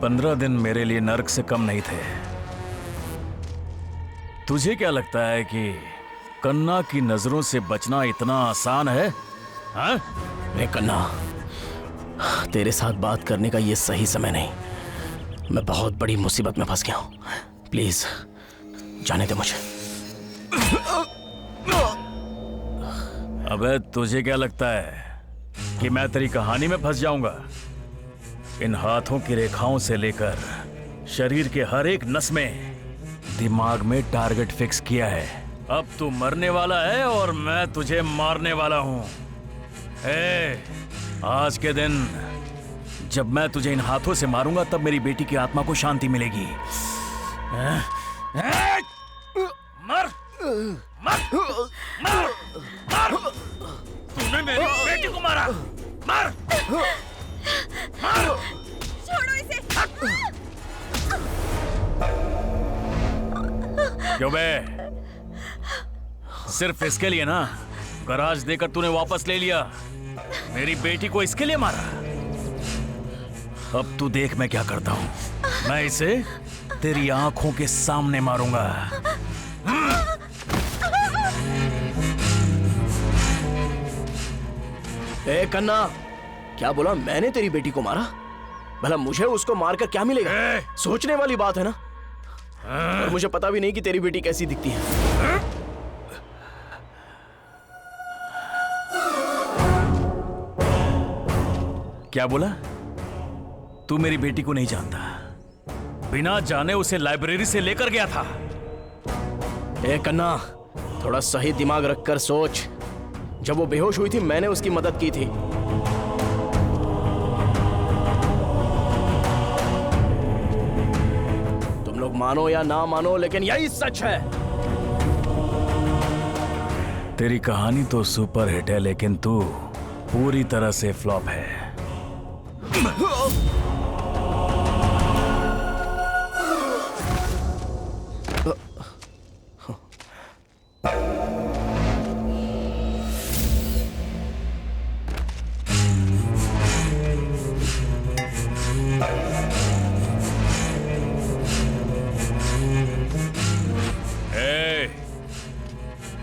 15 दिन मेरे लिए नर्क से कम नहीं थे। तुझे क्या लगता है कि कन्ना की नजरों से बचना इतना आसान है? हाँ? कन्ना, तेरे साथ बात करने का ये सही समय नहीं। मैं बहुत बड़ी मुसीबत में फंस गया हूं। प्लीज जाने दे मुझे। अबे तुझे क्या लगता है कि मैं तेरी कहानी में फंस जाऊंगा? इन हाथों की रेखाओं से लेकर शरीर के हर एक नस में दिमाग में टारगेट फिक्स किया है। अब तू मरने वाला है और मैं तुझे मारने वाला हूं। आज के दिन जब मैं तुझे इन हाथों से मारूंगा तब मेरी बेटी की आत्मा को शांति मिलेगी। मर मर मर मर। तूने मेरी बेटी को मारा। मर मर। छोड़ो इसे। क्यों बे? सिर्फ इसके लिए ना गराज देकर तूने वापस ले लिया। मेरी बेटी को इसके लिए मारा। अब तू देख मैं क्या करता हूं। मैं इसे तेरी आंखों के सामने मारूंगा। कन्ना, क्या बोला? मैंने तेरी बेटी को मारा? भला मुझे उसको मारकर क्या मिलेगा? सोचने वाली बात है ना। और मुझे पता भी नहीं कि तेरी बेटी कैसी दिखती है। क्या बोला? तू मेरी बेटी को नहीं जानता। बिना जाने उसे लाइब्रेरी से लेकर गया था। कन्ना, थोड़ा सही दिमाग रखकर सोच। जब वो बेहोश हुई थी मैंने उसकी मदद की थी। तुम लोग मानो या ना मानो लेकिन यही सच है। तेरी कहानी तो सुपर हिट है लेकिन तू पूरी तरह से फ्लॉप है।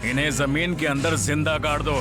इन्हें जमीन के अंदर जिंदा गाड़ दो।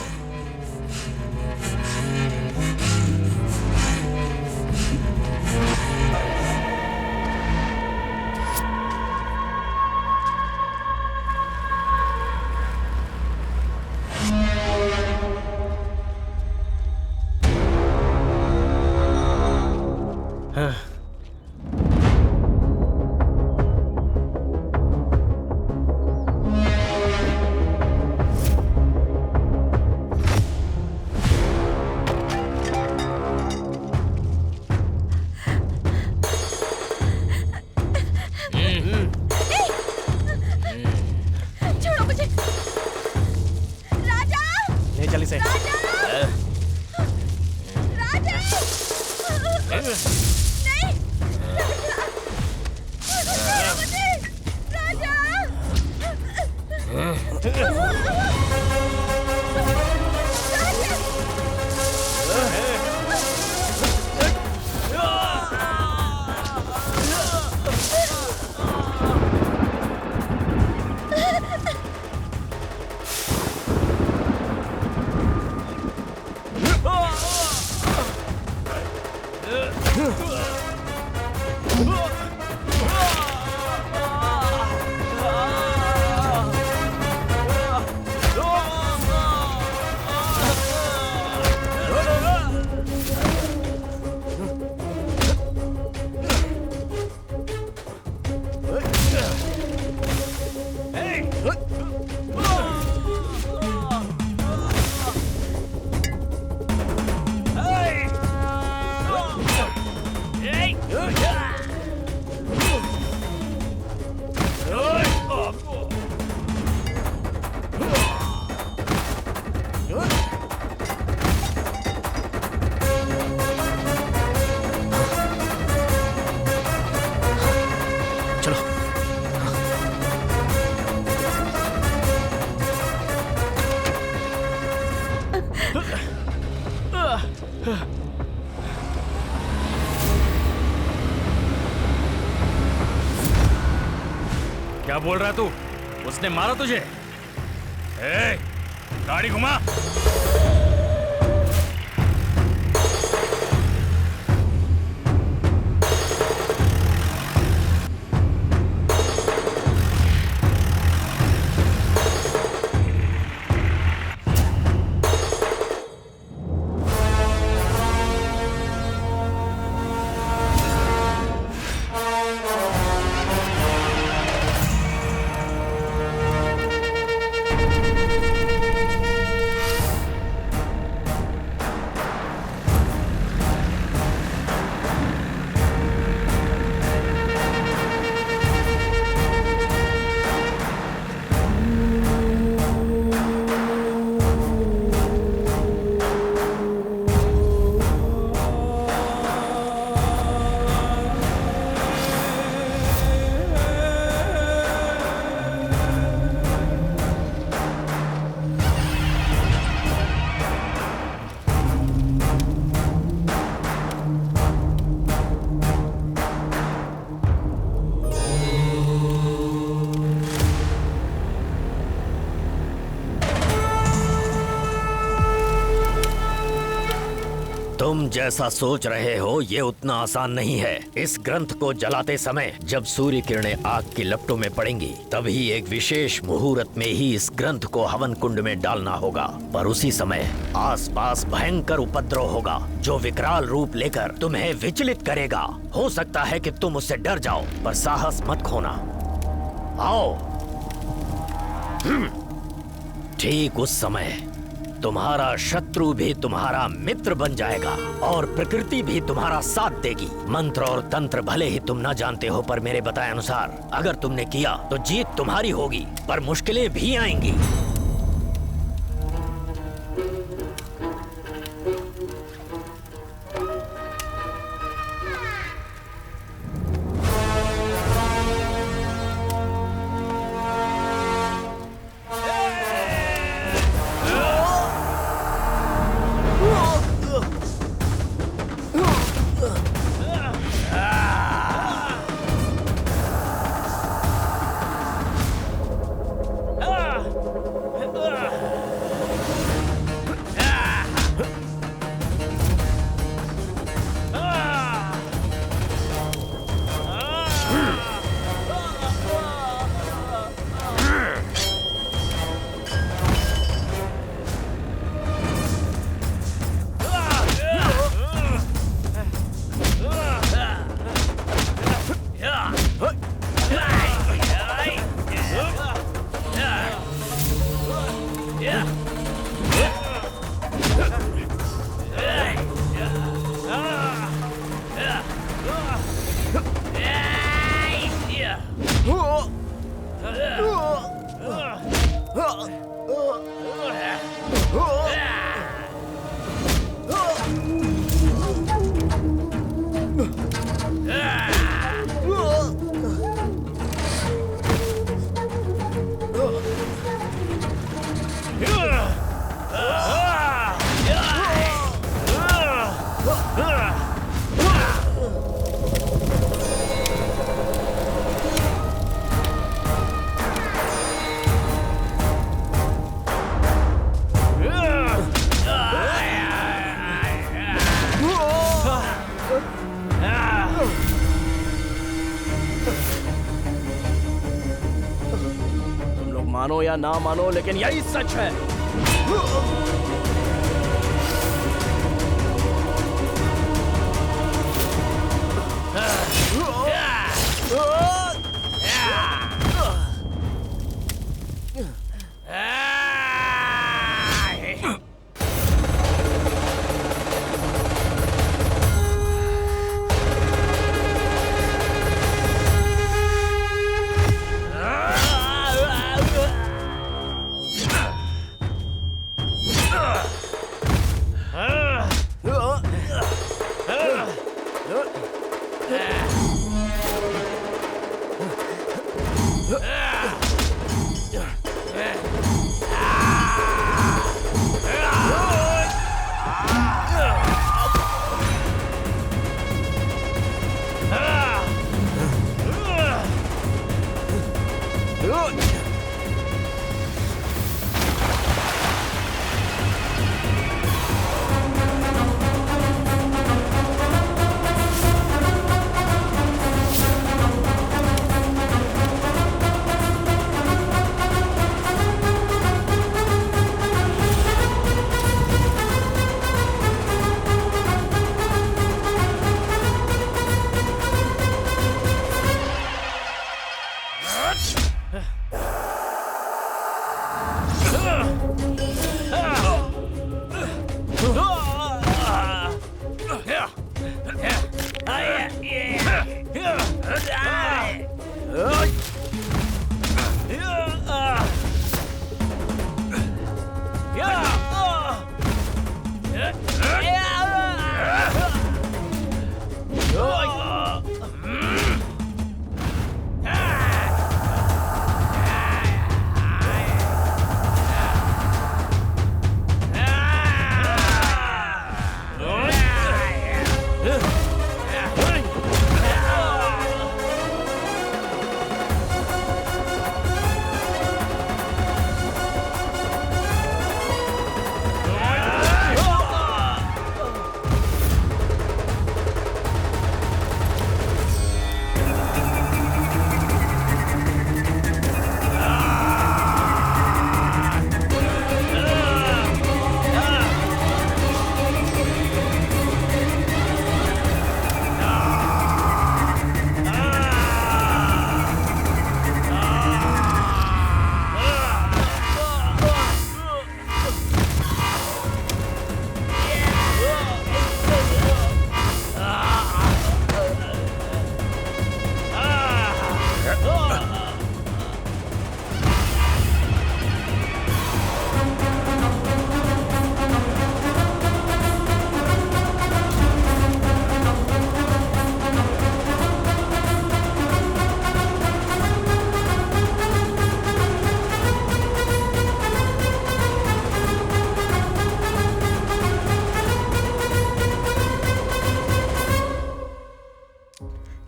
क्या बोल रहा है तू? उसने मारा तुझे? ए, गाड़ी घुमा। तुम जैसा सोच रहे हो ये उतना आसान नहीं है। इस ग्रंथ को जलाते समय जब सूर्य किरणें आग की लपटों में पड़ेंगी तभी एक विशेष मुहूर्त में ही इस ग्रंथ को हवन कुंड में डालना होगा। पर उसी समय आसपास भयंकर उपद्रव होगा जो विकराल रूप लेकर तुम्हें विचलित करेगा। हो सकता है कि तुम उससे डर जाओ पर साहस मत खोना। आओ। ठीक उस समय तुम्हारा शत्रु भी तुम्हारा मित्र बन जाएगा और प्रकृति भी तुम्हारा साथ देगी। मंत्र और तंत्र भले ही तुम न जानते हो पर मेरे बताए अनुसार अगर तुमने किया तो जीत तुम्हारी होगी पर मुश्किलें भी आएंगी। मानो या ना मानो लेकिन यही सच है।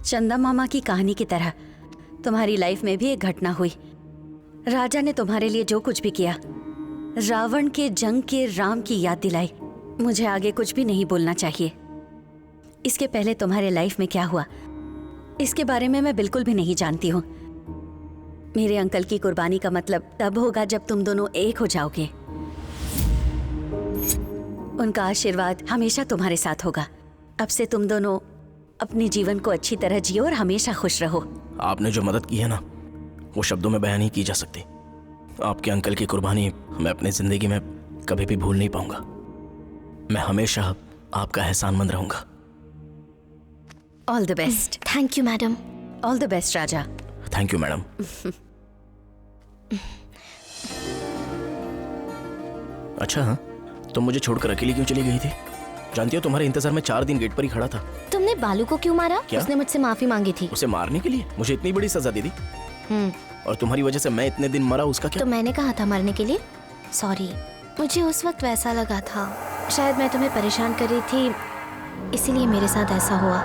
चंदा मामा की कहानी की तरह तुम्हारी लाइफ में भी एक घटना हुई। राजा ने तुम्हारे लिए जो कुछ भी किया, रावण के जंग के राम की याद दिलाई। मुझे आगे कुछ भी नहीं बोलना चाहिए। इसके पहले तुम्हारे लाइफ में क्या हुआ, इसके बारे में मैं बिल्कुल भी नहीं जानती हूँ। मेरे अंकल की कुर्बानी का मतलब तब होगा जब तुम दोनों एक हो जाओगे। उनका आशीर्वाद हमेशा तुम्हारे साथ होगा। अब से तुम दोनों अपने जीवन को अच्छी तरह जियो और हमेशा खुश रहो। आपने जो मदद की है ना, वो शब्दों में बयान नहीं की जा सकती। आपके अंकल की कुर्बानी मैं अपनी जिंदगी में कभी भी भूल नहीं पाऊंगा। मैं हमेशा आपका एहसानमंद रहूंगा। All the best. Thank you madam. All the best Raja. Thank you madam. अच्छा हाँ, तुम मुझे छोड़कर अकेली क्यों चली गई थी? जानती हो, तुम्हारे इंतजार में 4 दिन गेट पर ही खड़ा था। तुमने बालू को क्यों मारा? क्या? उसने मुझसे माफी मांगी थी। उसे मारने के लिए मुझे इतनी बड़ी सजा दे दी, और तुम्हारी वजह से मैं इतने दिन मरा, उसका क्या? तो मैंने कहा था मरने के लिए। सॉरी, मुझे उस वक्त वैसा लगा था। शायद मैं तुम्हें परेशान कर रही थी, इसीलिए मेरे साथ ऐसा हुआ।